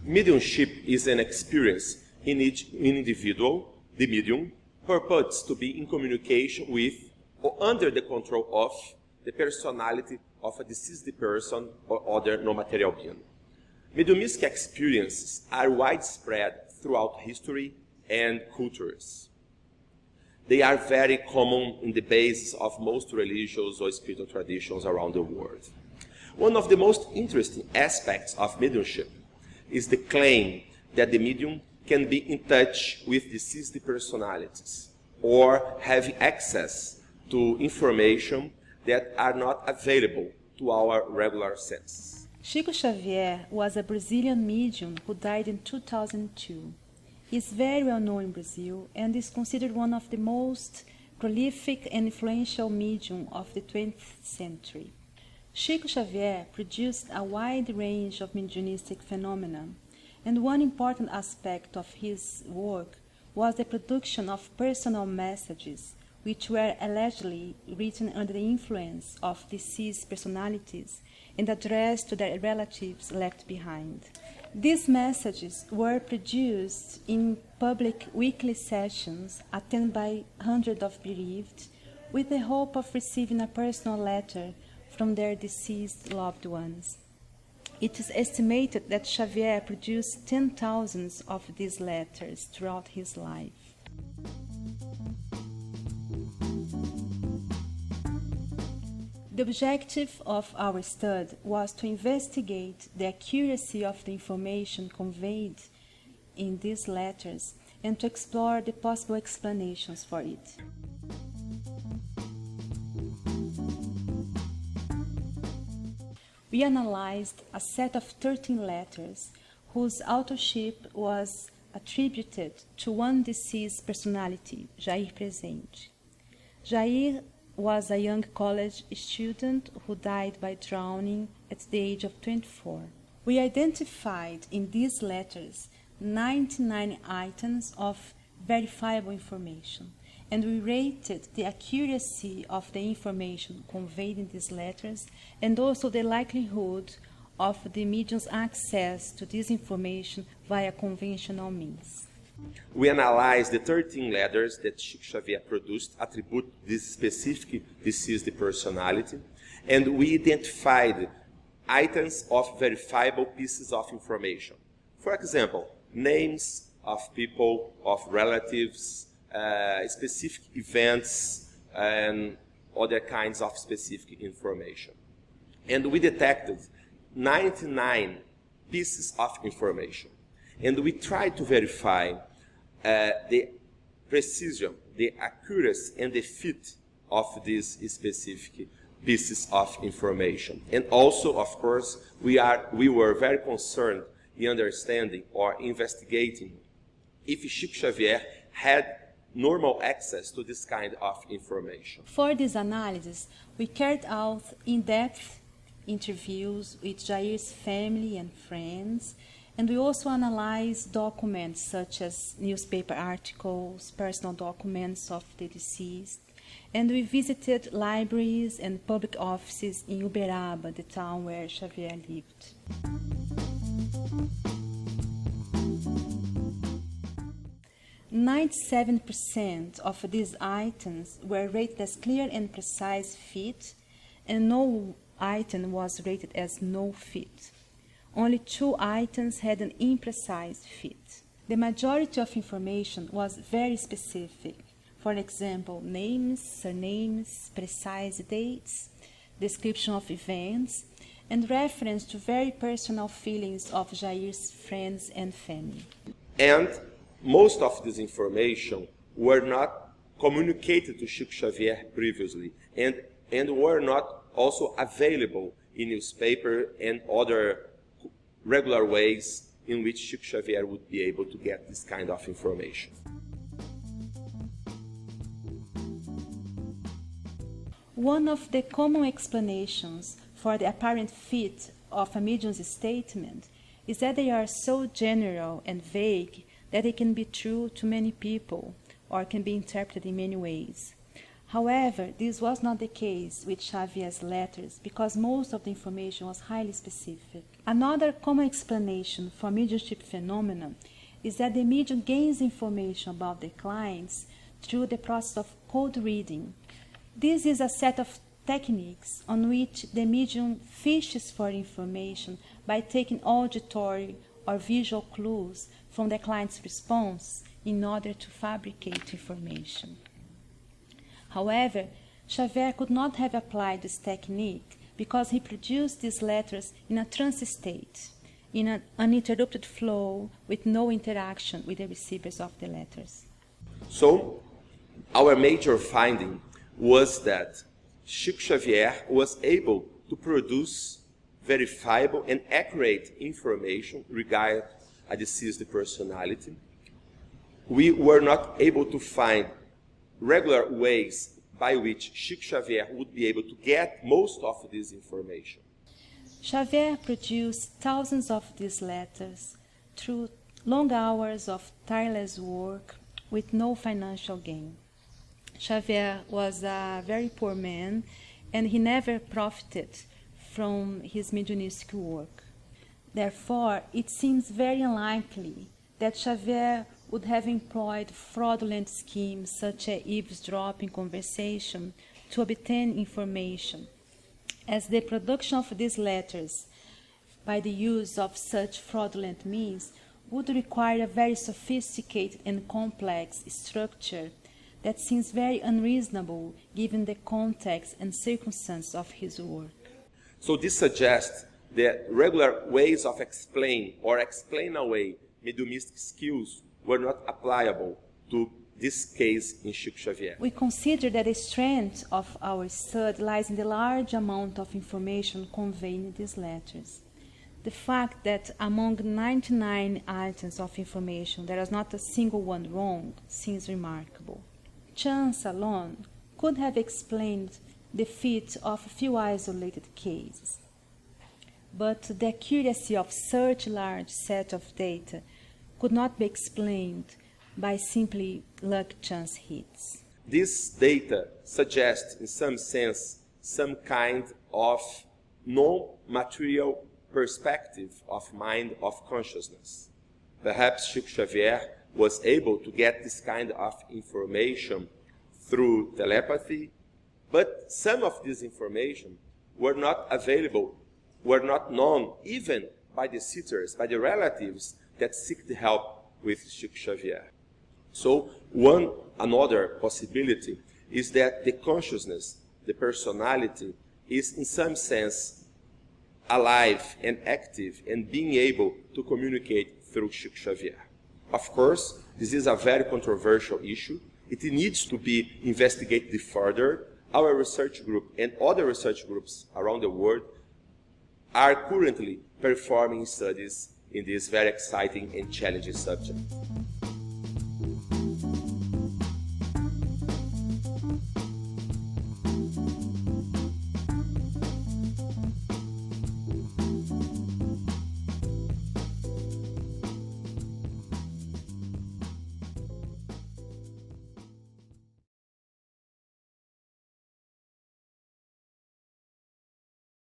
Mediumship is an experience in each individual, the medium, purports to be in communication with or under the control of the personality of a deceased person or other non-material being. Mediumistic experiences are widespread throughout history and cultures. They are very common in the basis of most religious or spiritual traditions around the world. One of the most interesting aspects of mediumship is the claim that the medium can be in touch with deceased personalities or have access to information that are not available to our regular senses. Chico Xavier was a Brazilian medium who died in 2002. He is very well known in Brazil and is considered one of the most prolific and influential mediums of the 20th century. Chico Xavier produced a wide range of mediumistic phenomena, and one important aspect of his work was the production of personal messages, which were allegedly written under the influence of deceased personalities and addressed to their relatives left behind. These messages were produced in public weekly sessions attended by hundreds of bereaved, with the hope of receiving a personal letter from their deceased loved ones. It is estimated that Xavier produced 10,000 of these letters throughout his life. The objective of our study was to investigate the accuracy of the information conveyed in these letters and to explore the possible explanations for it. We analyzed a set of 13 letters whose authorship was attributed to one deceased personality, Jair Presente. Jair was a young college student who died by drowning at the age of 24. We identified in these letters 99 items of verifiable information, and we rated the accuracy of the information conveyed in these letters and also the likelihood of the medium's access to this information via conventional means. We analyzed the 13 letters that Chico Xavier produced, attribute this specific deceased personality, and we identified items of verifiable pieces of information. For example, names of people, of relatives, specific events, and other kinds of specific information. And we detected 99 pieces of information. And we tried to verify the precision, the accuracy, and the fit of these specific pieces of information. And also, of course, we were very concerned in understanding or investigating if Chico Xavier had normal access to this kind of information. For this analysis, we carried out in-depth interviews with Jair's family and friends, and we also analyzed documents such as newspaper articles, personal documents of the deceased, and we visited libraries and public offices in Uberaba, the town where Xavier lived. "97% of these items were rated as clear and precise fit, and no item was rated as no fit. Only 2 items had an imprecise fit. The majority of information was very specific. For example, names, surnames, precise dates, description of events, and reference to very personal feelings of Jair's friends and family. And most of this information were not communicated to Chico Xavier previously, and were not also available in newspaper and other regular ways in which Chico Xavier would be able to get this kind of information. One of the common explanations for the apparent fit of a medium's statement is that they are so general and vague that they can be true to many people or can be interpreted in many ways. However, this was not the case with Xavier's letters because most of the information was highly specific. Another common explanation for mediumship phenomena is that the medium gains information about the clients through the process of code reading. This is a set of techniques on which the medium fishes for information by taking auditory or visual clues from the client's response in order to fabricate information. However, Xavier could not have applied this technique because he produced these letters in a trance state, in an uninterrupted flow with no interaction with the receivers of the letters. So, our major finding was that Chico Xavier was able to produce verifiable and accurate information regarding a deceased personality. We were not able to find regular ways by which Chico Xavier would be able to get most of this information. Xavier produced thousands of these letters through long hours of tireless work with no financial gain. Xavier was a very poor man, and he never profited from his mediumistic work. Therefore, it seems very unlikely that Xavier would have employed fraudulent schemes such as eavesdropping conversation to obtain information, as the production of these letters by the use of such fraudulent means would require a very sophisticated and complex structure that seems very unreasonable given the context and circumstances of his work. So this suggests that regular ways of explain or explain away mediumistic skills were not applicable to this case in Chico Xavier. We consider that the strength of our study lies in the large amount of information conveyed in these letters. The fact that among 99 items of information there is not a single one wrong seems remarkable. Chance alone could have explained the feat of a few isolated cases. But the accuracy of such a large set of data could not be explained by simply luck chance hits. This data suggests, in some sense, some kind of non-material perspective of mind of consciousness. Perhaps Chico Xavier was able to get this kind of information through telepathy, but some of this information were not available, were not known even by the seekers, by the relatives that seek the help with Chico Xavier. So another possibility is that the consciousness, the personality, is in some sense alive and active and being able to communicate through Chico Xavier. Of course, this is a very controversial issue. It needs to be investigated further. Our research group and other research groups around the world are currently performing studies in this very exciting and challenging subject.